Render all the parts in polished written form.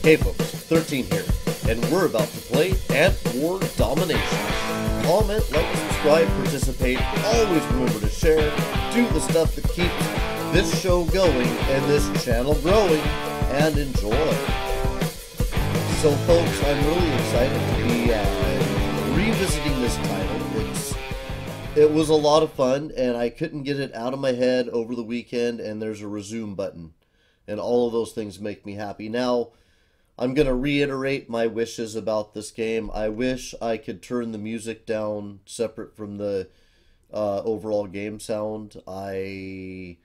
Hey folks, 13 here, and we're about to play Ant War Domination. Comment, like, subscribe, participate, always remember to share, do the stuff that keeps this show going and this channel growing, and enjoy. So folks, I'm really excited to be revisiting this title. It was a lot of fun, and I couldn't get it out of my head over the weekend, and there's a resume button. And all of those things make me happy. Now, I'm going to reiterate my wishes about this game. I wish I could turn the music down separate from the overall game sound. I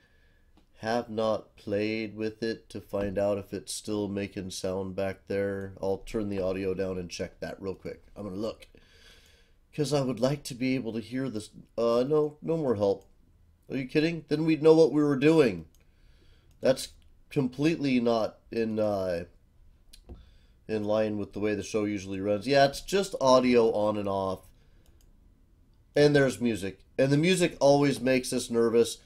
have not played with it to find out if it's still making sound back there. I'll turn the audio down and check that real quick. I'm going to look. Because I would like to be able to hear this. No more help. Are you kidding? Then we'd know what we were doing. That's completely not in line with the way the show usually runs. Yeah, it's just audio on and off. And there's music. And the music always makes us nervous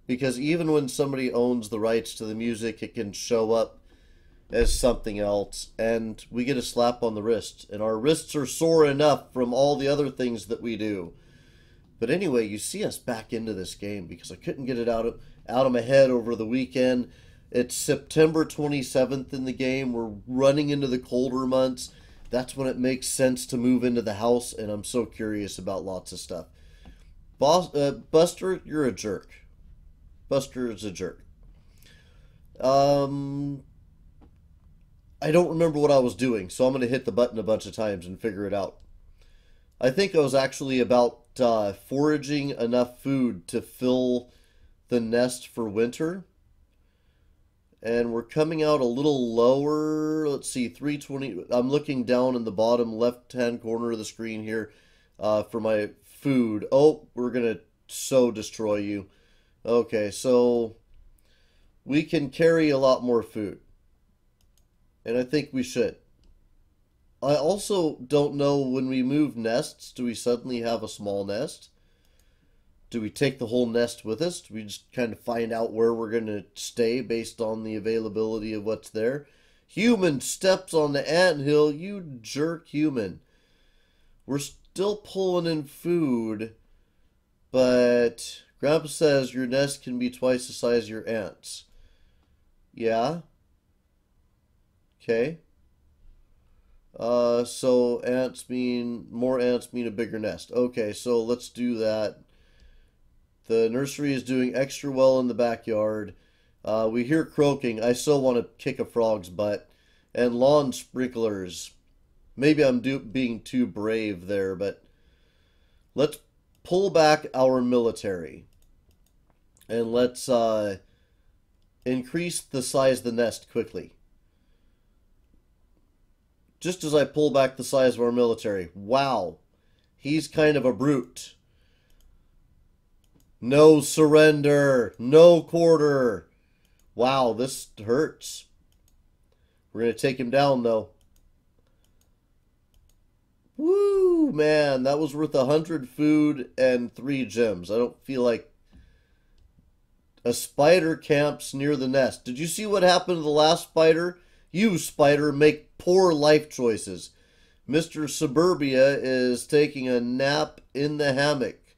because even when somebody owns the rights to the music, it can show up as something else. And we get a slap on the wrist. And our wrists are sore enough from all the other things that we do. But anyway, you see us back into this game because I couldn't get it out of my head over the weekend. It's September 27th in the game. We're running into the colder months. That's when it makes sense to move into the house, and I'm so curious about lots of stuff. Buster, you're a jerk. Buster is a jerk. I don't remember what I was doing, so I'm going to hit the button a bunch of times and figure it out. I think I was actually about foraging enough food to fill the nest for winter. And we're coming out a little lower. Let's see, 320. I'm looking down in the bottom left-hand corner of the screen here for my food. Oh, we're going to so destroy you. Okay, so we can carry a lot more food. And I think we should. I also don't know when we move nests, do we suddenly have a small nest? Do we take the whole nest with us? Do we just kind of find out where we're going to stay based on the availability of what's there? Human steps on the anthill, you jerk human. We're still pulling in food, but Grandpa says your nest can be twice the size of your ants. Yeah? Okay. So more ants mean a bigger nest. Okay, so let's do that. The nursery is doing extra well in the backyard. We hear croaking. I so want to kick a frog's butt. And lawn sprinklers. Maybe I'm being too brave there, but let's pull back our military. And let's increase the size of the nest quickly. Just as I pull back the size of our military. Wow. He's kind of a brute. No surrender. No quarter. Wow, this hurts. We're going to take him down, though. Woo, man. That was worth 100 food and 3 gems. I don't feel like... A spider camps near the nest. Did you see what happened to the last spider? You, spider, make poor life choices. Mr. Suburbia is taking a nap in the hammock.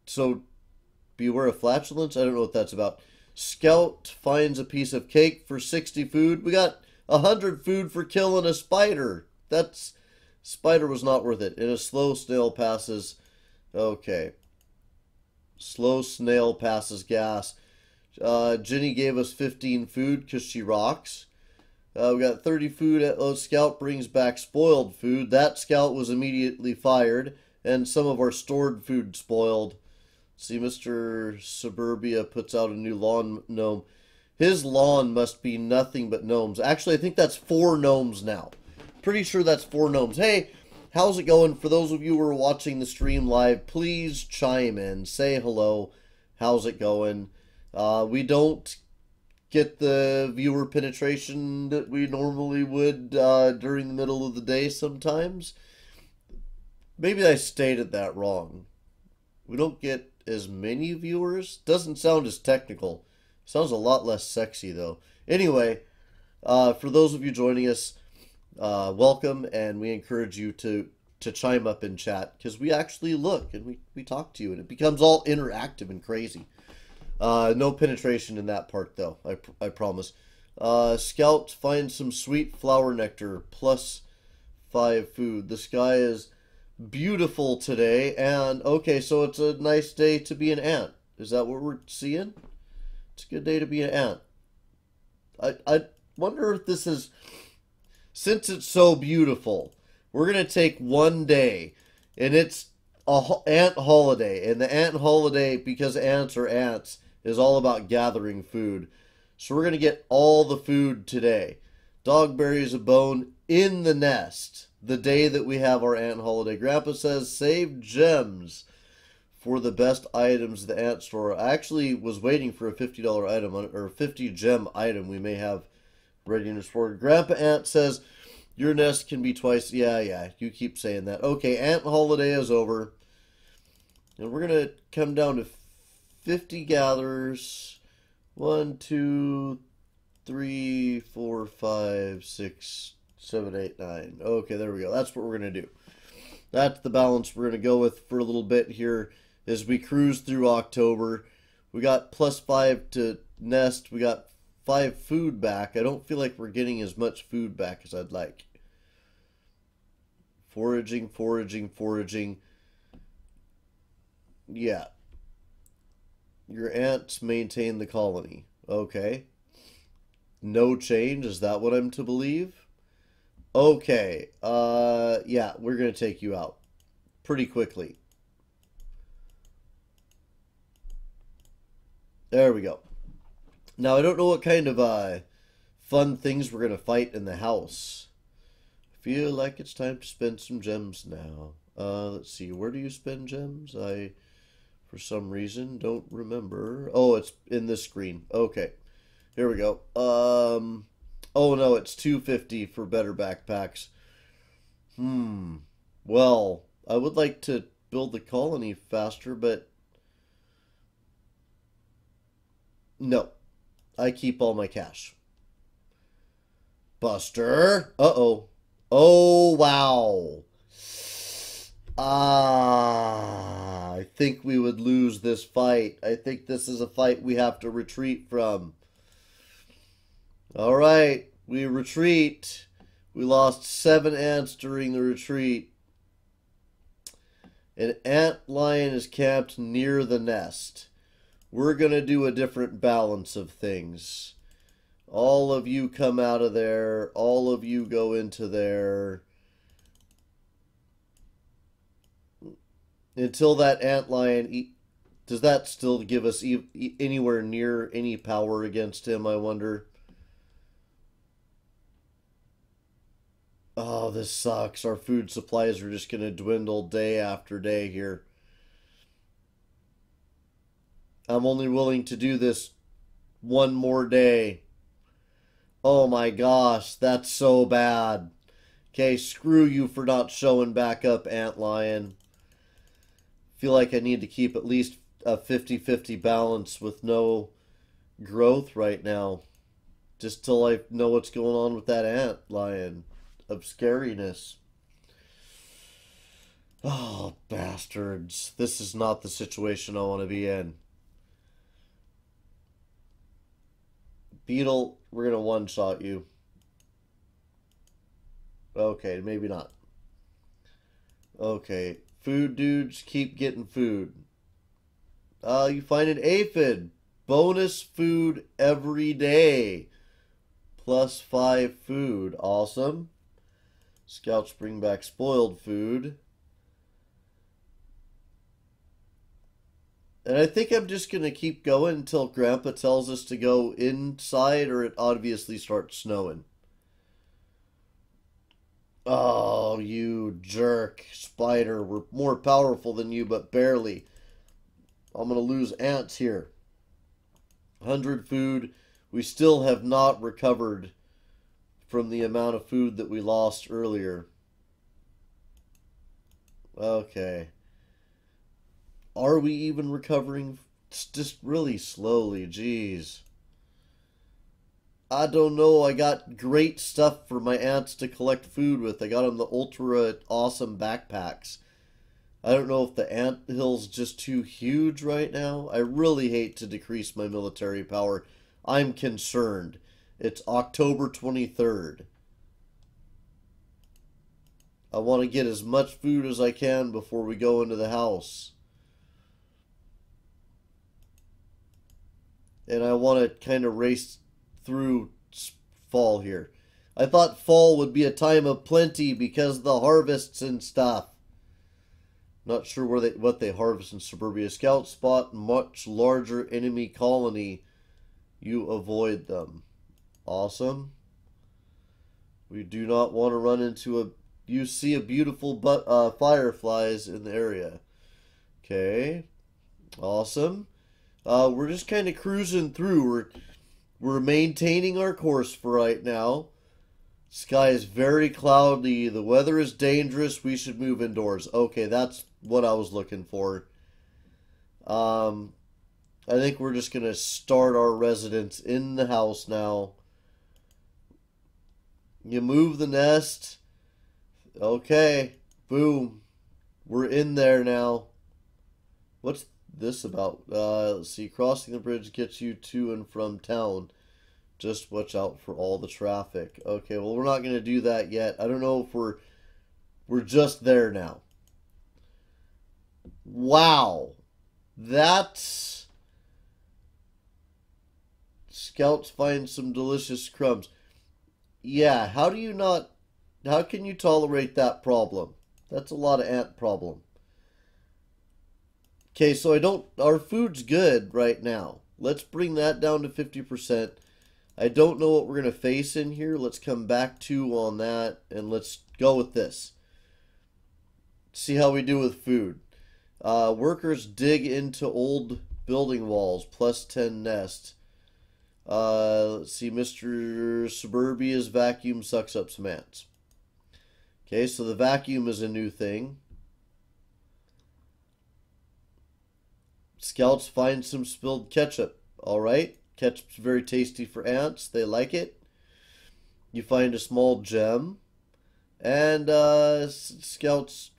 So... beware of flatulence? I don't know what that's about. Scout finds a piece of cake for 60 food. We got 100 food for killing a spider. Spider was not worth it. And a slow snail passes. Okay. Slow snail passes gas. Jenny gave us 15 food because she rocks. We got 30 food. Scout brings back spoiled food. That scout was immediately fired. And some of our stored food spoiled. See, Mr. Suburbia puts out a new lawn gnome. His lawn must be nothing but gnomes. Actually, I think that's 4 gnomes now. Pretty sure that's 4 gnomes. Hey, how's it going? For those of you who are watching the stream live, please chime in. Say hello. How's it going? We don't get the viewer penetration that we normally would during the middle of the day sometimes. Maybe I stated that wrong. We don't get as many viewers. Doesn't sound as technical. Sounds a lot less sexy though. Anyway, For those of you joining us, welcome, and we encourage you to chime up in chat because we actually look and we talk to you, and it becomes all interactive and crazy. No penetration in that part, though, I promise. Scout finds some sweet flower nectar, +5 food. The sky is beautiful today, and okay, so it's a nice day to be an ant. Is that what we're seeing? It's a good day to be an ant. I wonder if this is, since it's so beautiful, we're gonna take one day, and it's ant holiday, and the ant holiday, because ants are ants, is all about gathering food. So we're gonna get all the food today. Dog buries a bone in the nest the day that we have our ant holiday. Grandpa says save gems for the best items at the ant store. I actually was waiting for a $50 item or 50 gem item we may have ready in the store. Grandpa Ant says your nest can be twice. Yeah, you keep saying that. Okay, ant holiday is over. And we're going to come down to 50 gatherers. 1, 2, 3, 4, 5, 6, 7, 8, 9. Okay, there we go. That's what we're going to do. That's the balance we're going to go with for a little bit here as we cruise through October. We got +5 to nest. We got 5 food back. I don't feel like we're getting as much food back as I'd like. Foraging, foraging, foraging. Yeah. Your ants maintain the colony. Okay. No change. Is that what I'm to believe? Okay. Yeah, we're going to take you out pretty quickly. There we go. Now, I don't know what kind of fun things we're going to fight in the house. I feel like it's time to spend some gems now. Let's see. Where do you spend gems? For some reason, don't remember. Oh, it's in this screen. Okay. Here we go. Oh, no, it's 250 for better backpacks. Well, I would like to build the colony faster, but no. I keep all my cash. Buster. Uh-oh. Oh, wow. I think we would lose this fight. I think this is a fight we have to retreat from. All right, we retreat. We lost 7 ants during the retreat. An ant lion is camped near the nest. We're going to do a different balance of things. All of you come out of there. All of you go into there. Until that ant lion, does that still give us anywhere near any power against him, I wonder? Oh, this sucks. Our food supplies are just going to dwindle day after day here. I'm only willing to do this one more day. Oh my gosh, that's so bad. Okay, screw you for not showing back up, Antlion. Feel like I need to keep at least a 50-50 balance with no growth right now. Just till I know what's going on with that Antlion of scariness. Oh, bastards. This is not the situation I want to be in. Beetle, we're going to one-shot you. Okay, maybe not. Okay, food dudes, keep getting food. You find an aphid. Bonus food every day. +5 food. Awesome. Scouts bring back spoiled food. And I think I'm just going to keep going until Grandpa tells us to go inside or it obviously starts snowing. Oh, you jerk. Spider, we're more powerful than you, but barely. I'm going to lose ants here. 100 food. We still have not recovered from the amount of food that we lost earlier. Okay. Are we even recovering? It's just really slowly, jeez. I don't know. I got great stuff for my ants to collect food with. I got them the ultra awesome backpacks. I don't know if the ant hill's just too huge right now. I really hate to decrease my military power. I'm concerned. It's October 23rd. I want to get as much food as I can before we go into the house. And I want to kind of race through fall here. I thought fall would be a time of plenty because of the harvests and stuff. Not sure what they harvest in suburbia. Scout spot much larger enemy colony. You avoid them. Awesome. We do not want to run into a... You see a beautiful fireflies in the area. Okay. Awesome. We're just kind of cruising through. We're maintaining our course for right now. Sky is very cloudy. The weather is dangerous. We should move indoors. Okay, that's what I was looking for. I think we're just going to start our residence in the house now. You move the nest. Okay. Boom. We're in there now. What's this about? Let's see. Crossing the bridge gets you to and from town. Just watch out for all the traffic. Okay, well, we're not going to do that yet. I don't know if we're just there now. Wow. That's... Scouts find some delicious crumbs. Yeah, how can you tolerate that problem? That's a lot of ant problem. Okay, so our food's good right now. Let's bring that down to 50%. I don't know what we're going to face in here. Let's come back to on that, and let's go with this. See how we do with food. Workers dig into old building walls, plus 10 nest. Let's see, Mr. Suburbia's vacuum sucks up some ants. Okay, so the vacuum is a new thing. Scouts find some spilled ketchup. Alright. Ketchup's very tasty for ants. They like it. You find a small gem. And Scouts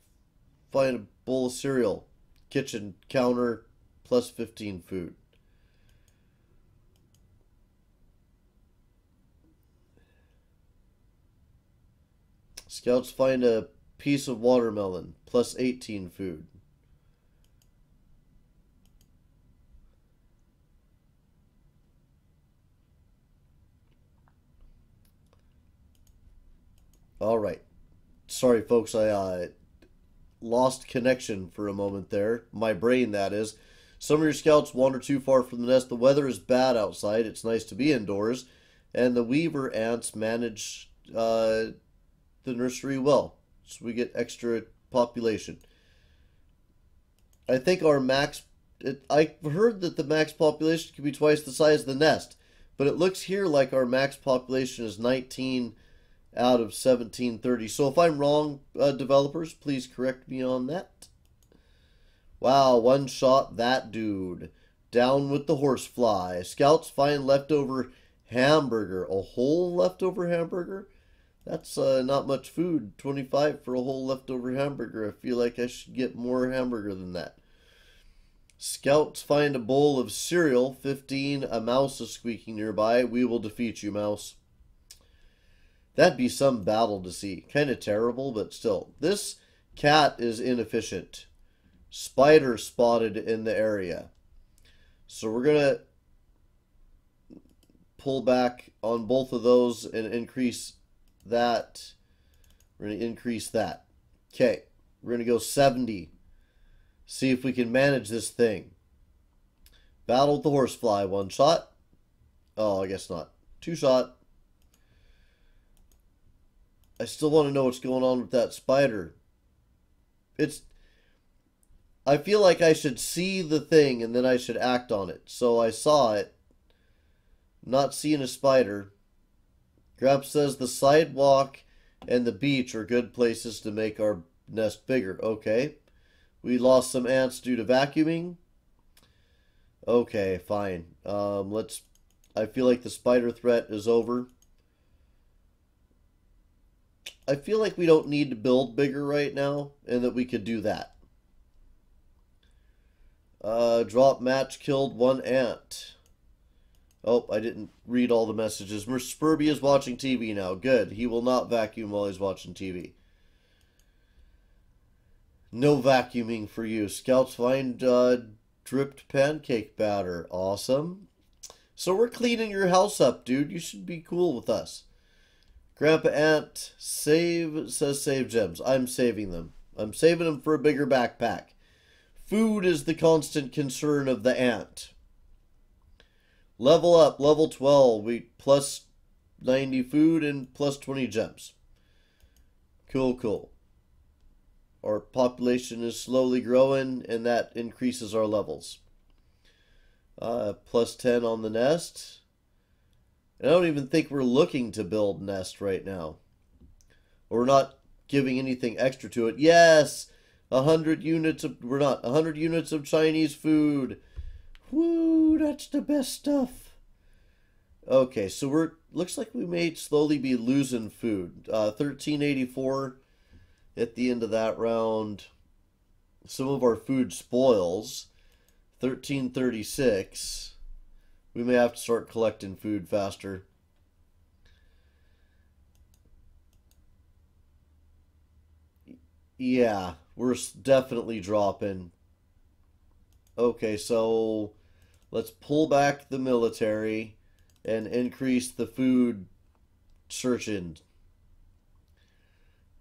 find a bowl of cereal. Kitchen counter plus 15 food. Scouts find a piece of watermelon plus 18 food. All right. Sorry, folks. I lost connection for a moment there. My brain, that is. Some of your scouts wander too far from the nest. The weather is bad outside. It's nice to be indoors. And the weaver ants manage the nursery well. So we get extra population. I think our max... I've heard that the max population can be twice the size of the nest. But it looks here like our max population is 19 out of 1730. So if I'm wrong, developers, please correct me on that. Wow, one shot that dude. Down with the horsefly. Scouts find leftover hamburger. A whole leftover hamburger? That's not much food. 25 for a whole leftover hamburger. I feel like I should get more hamburger than that. Scouts find a bowl of cereal. 15. A mouse is squeaking nearby. We will defeat you, mouse. That'd be some battle to see. Kind of terrible, but still. This cat is inefficient. Spider spotted in the area. So we're going to pull back on both of those and increase that. We're going to increase that. Okay. We're going to go 70. See if we can manage this thing. Battle with the horsefly. One shot. Oh, I guess not. Two shot. I still want to know what's going on with that spider. I feel like I should see the thing and then I should act on it. So I saw it. Not seeing a spider. Grab says the sidewalk and the beach are good places to make our nest bigger. Okay. We lost some ants due to vacuuming. Okay, fine. I feel like the spider threat is over. I feel like we don't need to build bigger right now, and that we could do that. Drop match killed one ant. Oh, I didn't read all the messages. Spurby is watching TV now. Good. He will not vacuum while he's watching TV. No vacuuming for you. Scouts find dripped pancake batter. Awesome. So we're cleaning your house up, dude. You should be cool with us. Grandpa Ant says save gems. I'm saving them. I'm saving them for a bigger backpack. Food is the constant concern of the ant. Level up, level 12. We plus 90 food and plus 20 gems. Cool, cool. Our population is slowly growing, and that increases our levels. Plus 10 on the nest. And I don't even think we're looking to build nest right now. We're not giving anything extra to it. Yes! 100 units of... We're not. 100 units of Chinese food. Woo! That's the best stuff. Okay, so we're... Looks like we may slowly be losing food. 1384 at the end of that round. Some of our food spoils. 1336. We may have to start collecting food faster. Yeah, we're definitely dropping. Okay, so let's pull back the military and increase the food searching.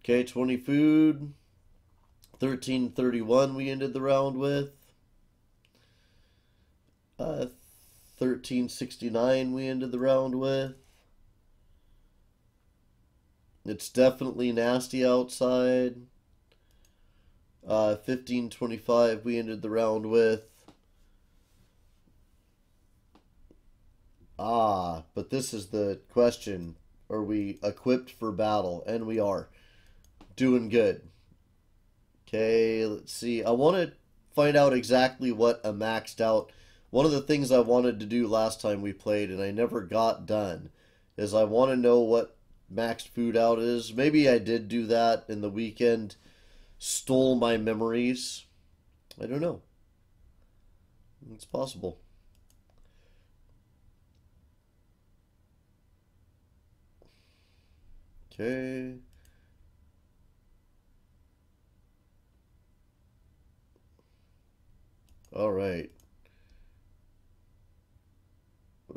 Okay, 20 food. 1331 we ended the round with. 1369 we ended the round with. It's definitely nasty outside. 1525 we ended the round with. But this is the question. Are we equipped for battle? And we are. Doing good. Okay, let's see. I want to find out exactly what a maxed out... One of the things I wanted to do last time we played, and I never got done, is I want to know what maxed food out is. Maybe I did do that in the weekend. Stole my memories. I don't know. It's possible. Okay. All right.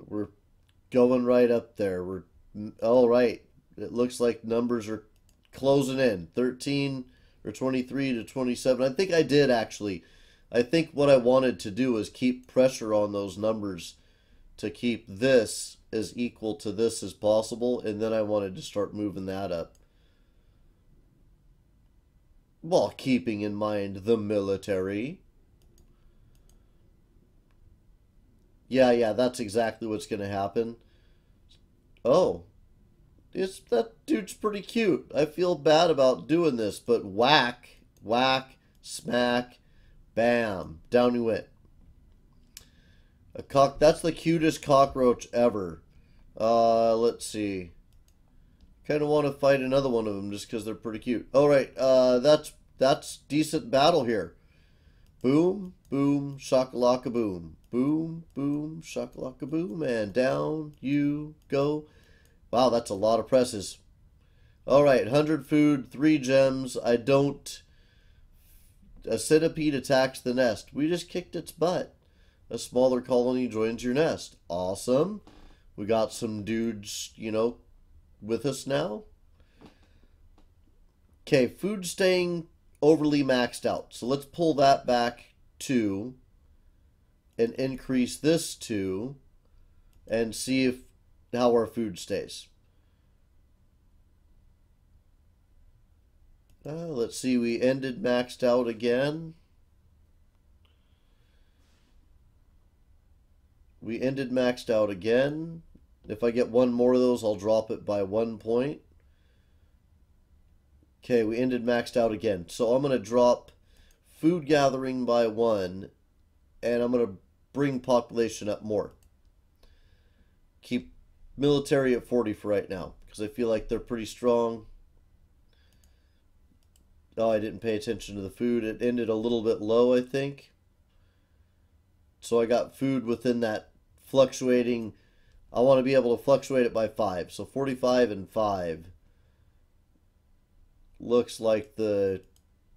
We're going right up there. We're all right. It looks like numbers are closing in. 13 or 23 to 27. I think I did actually. I think what I wanted to do is keep pressure on those numbers to keep this as equal to this as possible, and then I wanted to start moving that up. While keeping in mind the military. Yeah, that's exactly what's going to happen. Oh, that dude's pretty cute. I feel bad about doing this, but whack, whack, smack, bam, down he went. That's the cutest cockroach ever. Let's see. Kind of want to fight another one of them just because they're pretty cute. All right, that's decent battle here. Boom, boom, shakalaka boom. Boom, boom, shakalaka boom, and down you go. Wow, that's a lot of presses. All right, 100 food, 3 gems. A centipede attacks the nest. We just kicked its butt. A smaller colony joins your nest. Awesome. We got some dudes, with us now. Okay, food staying overly maxed out. So let's pull that back 2 and increase this 2 and see how our food stays. Let's see, we ended maxed out again. We ended maxed out again. If I get one more of those, I'll drop it by 1 point. Okay, we ended maxed out again. So I'm going to drop food gathering by 1, and I'm going to bring population up more. Keep military at 40 for right now because I feel like they're pretty strong. Oh, I didn't pay attention to the food. It ended a little bit low, I think. So I got food within that fluctuating. I want to be able to fluctuate it by 5. So 45 and 5 looks like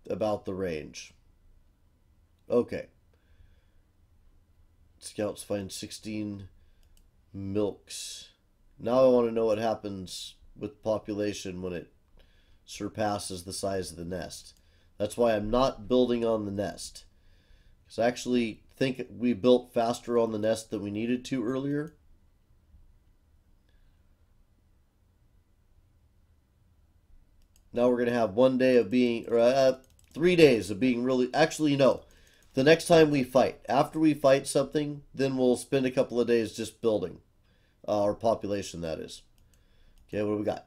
about the range. Okay. Scouts find 16 milks. Now I want to know what happens with population when it surpasses the size of the nest. That's why I'm not building on the nest. Because I actually think we built faster on the nest than we needed to earlier. Now we're going to have 1 day of being, or 3 days of being really, actually no. The next time we fight, after we fight something, then we'll spend a couple of days just building. Our population, that is. Okay, what do we got?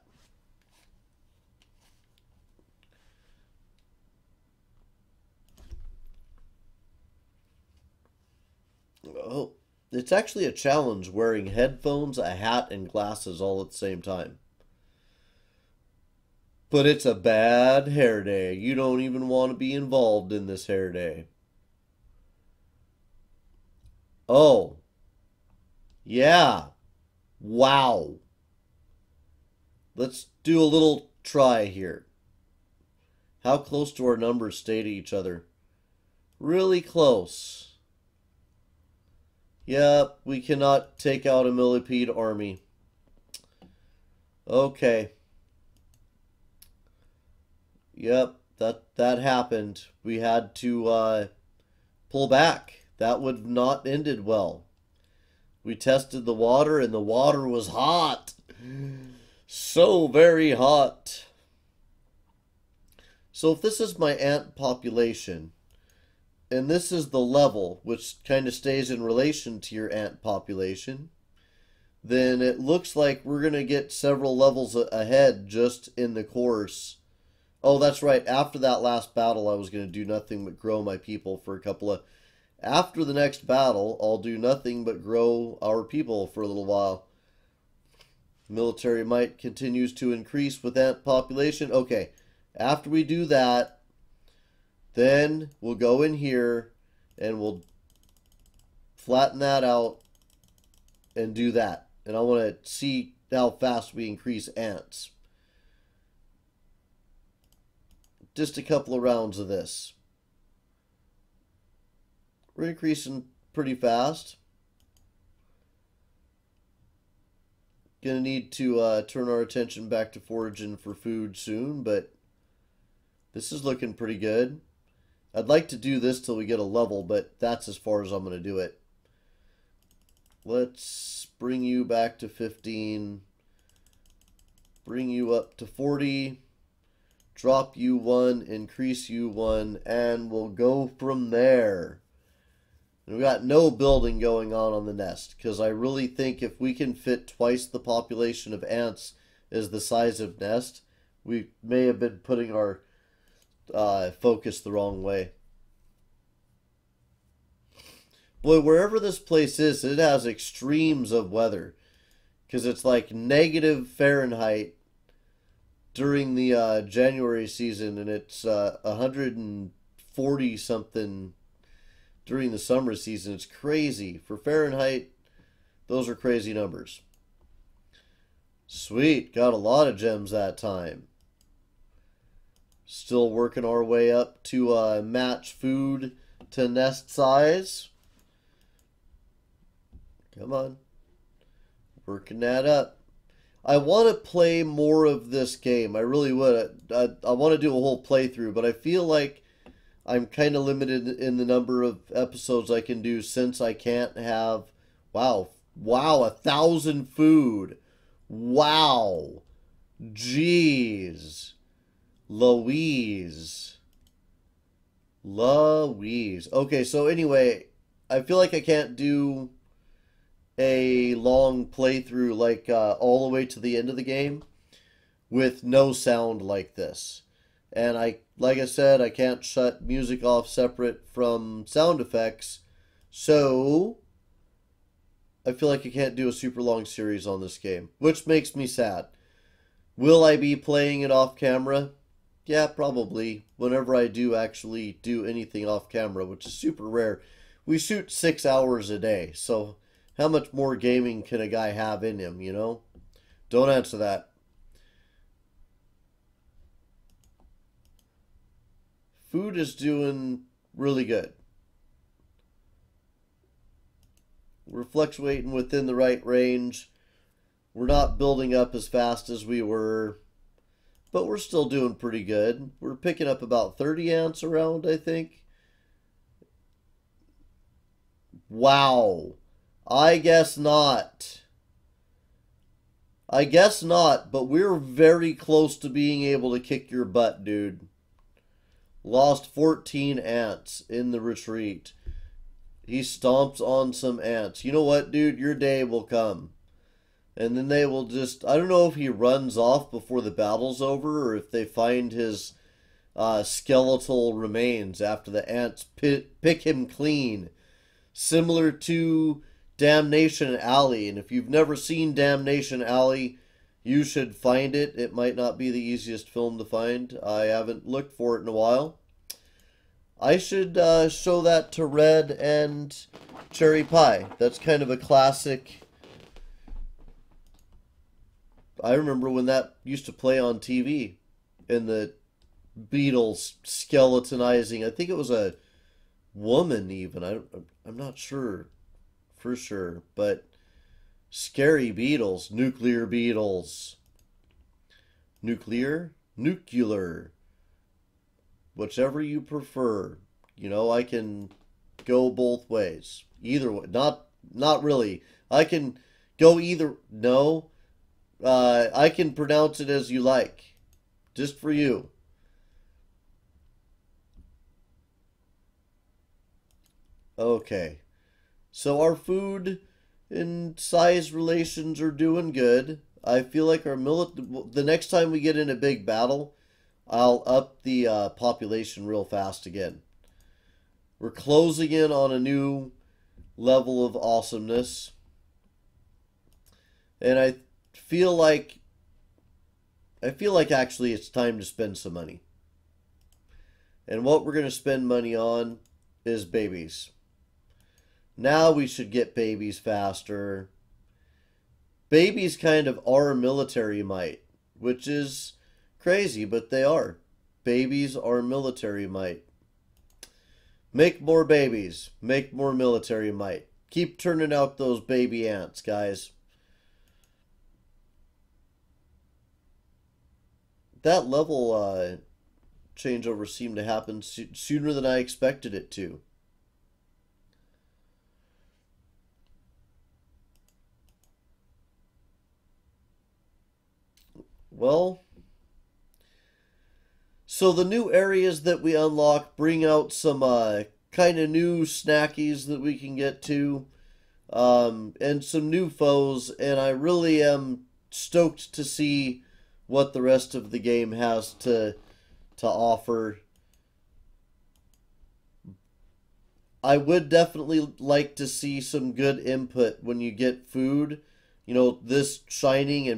Oh, it's actually a challenge wearing headphones, a hat, and glasses all at the same time. But it's a bad hair day. You don't even want to be involved in this hair day. Oh, yeah. Wow. Let's do a little try here. How close do our numbers stay to each other? Really close. Yep, we cannot take out a millipede army. Okay. Yep, that happened. We had to pull back. That would not ended well. We tested the water and the water was hot. So very hot. So if this is my ant population, and this is the level, which kind of stays in relation to your ant population, then it looks like we're going to get several levels ahead just in the course. Oh, that's right. After that last battle, I was going to do nothing but grow my people for a couple of... After the next battle, I'll do nothing but grow our people for a little while. Military might continues to increase with ant population. Okay, after we do that, then we'll go in here and we'll flatten that out and do that. And I want to see how fast we increase ants. Just a couple of rounds of this. We're increasing pretty fast. Gonna need to turn our attention back to foraging for food soon, but this is looking pretty good. I'd like to do this till we get a level, but that's as far as I'm gonna do it. Let's bring you back to 15. Bring you up to 40. Drop you 1, increase you 1, and we'll go from there. And we got no building going on the nest, because I really think if we can fit twice the population of ants as the size of nest, we may have been putting our focus the wrong way. Boy, wherever this place is, it has extremes of weather, because it's like negative Fahrenheit during the January season, and it's 140 something during the summer season. It's crazy. For Fahrenheit, those are crazy numbers. Sweet. Got a lot of gems that time. Still working our way up to match food to nest size. Come on. Working that up. I want to play more of this game. I really would. I want to do a whole playthrough, but I feel like I'm kind of limited in the number of episodes I can do since I can't have... Wow. Wow, 1,000 food. Wow. Jeez. Louise. Okay, so anyway, I feel like I can't do a long playthrough like all the way to the end of the game with no sound like this. And like I said, I can't shut music off separate from sound effects. So I feel like I can't do a super long series on this game, which makes me sad. Will I be playing it off camera? Yeah, probably. Whenever I do actually do anything off camera, which is super rare. We shoot 6 hours a day, so how much more gaming can a guy have in him, you know? Don't answer that. Food is doing really good. We're fluctuating within the right range. We're not building up as fast as we were, but we're still doing pretty good. We're picking up about 30 ants around, I think. Wow. I guess not. I guess not, but we're very close to being able to kick your butt, dude. Lost 14 ants in the retreat. He stomps on some ants. You know what, dude? Your day will come. And then they will just... I don't know if he runs off before the battle's over or if they find his skeletal remains after the ants pick him clean. Similar to Damnation Alley. And if you've never seen Damnation Alley, you should find it. It might not be the easiest film to find. I haven't looked for it in a while. I should show that to Red and Cherry Pie. That's kind of a classic. I remember when that used to play on TV. And the Beatles skeletonizing. I think it was a woman even. I'm not sure for sure. But scary Beatles. Nuclear Beatles. Nuclear? Nuclear. Whichever you prefer. You know, I can go both ways. Either way. Not really. I can go either. No. I can pronounce it as you like. Just for you. Okay. So our food and size relations are doing good. I feel like our the next time we get in a big battle, I'll up the population real fast again. We're closing in on a new level of awesomeness. And I feel like actually it's time to spend some money. And what we're going to spend money on is babies. Now we should get babies faster. Babies kind of are military might, which is crazy, but they are. Babies are military might. Make more babies. Make more military might. Keep turning out those baby ants, guys. That level changeover seemed to happen sooner than I expected it to. Well, so the new areas that we unlock bring out some kind of new snackies that we can get to, and some new foes, and I really am stoked to see what the rest of the game has to offer. I would definitely like to see some good input when you get food. You know, this shining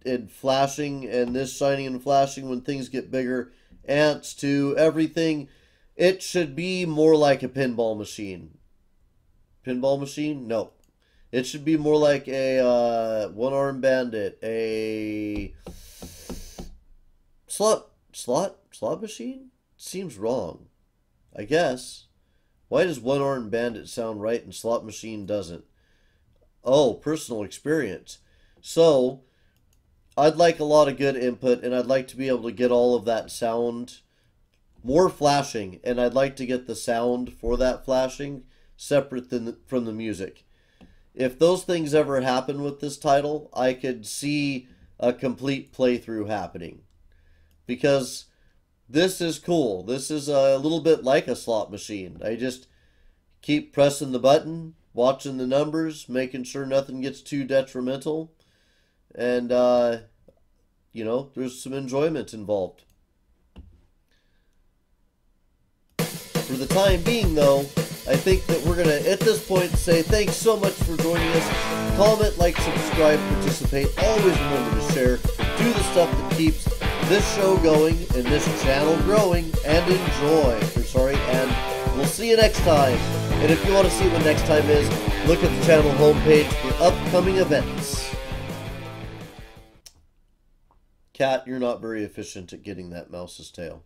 and flashing, and this shining and flashing when things get bigger. Ants to everything. It should be more like a pinball machine. Pinball machine? No. It should be more like a one-armed bandit. A slot machine? Seems wrong. I guess. Why does one-armed bandit sound right and slot machine doesn't? Oh, personal experience. So I'd like a lot of good input, and I'd like to be able to get all of that sound, more flashing, and I'd like to get the sound for that flashing separate from the music. If those things ever happen with this title, I could see a complete playthrough happening. Because this is cool. This is a little bit like a slot machine. I just keep pressing the button, watching the numbers, making sure nothing gets too detrimental. And, you know, there's some enjoyment involved. For the time being, though, I think that we're going to, at this point, say thanks so much for joining us. Comment, like, subscribe, participate. Always remember to share. Do the stuff that keeps this show going and this channel growing, and enjoy. And we'll see you next time. And if you want to see what next time is, look at the channel homepage for upcoming events. Cat, you're not very efficient at getting that mouse's tail.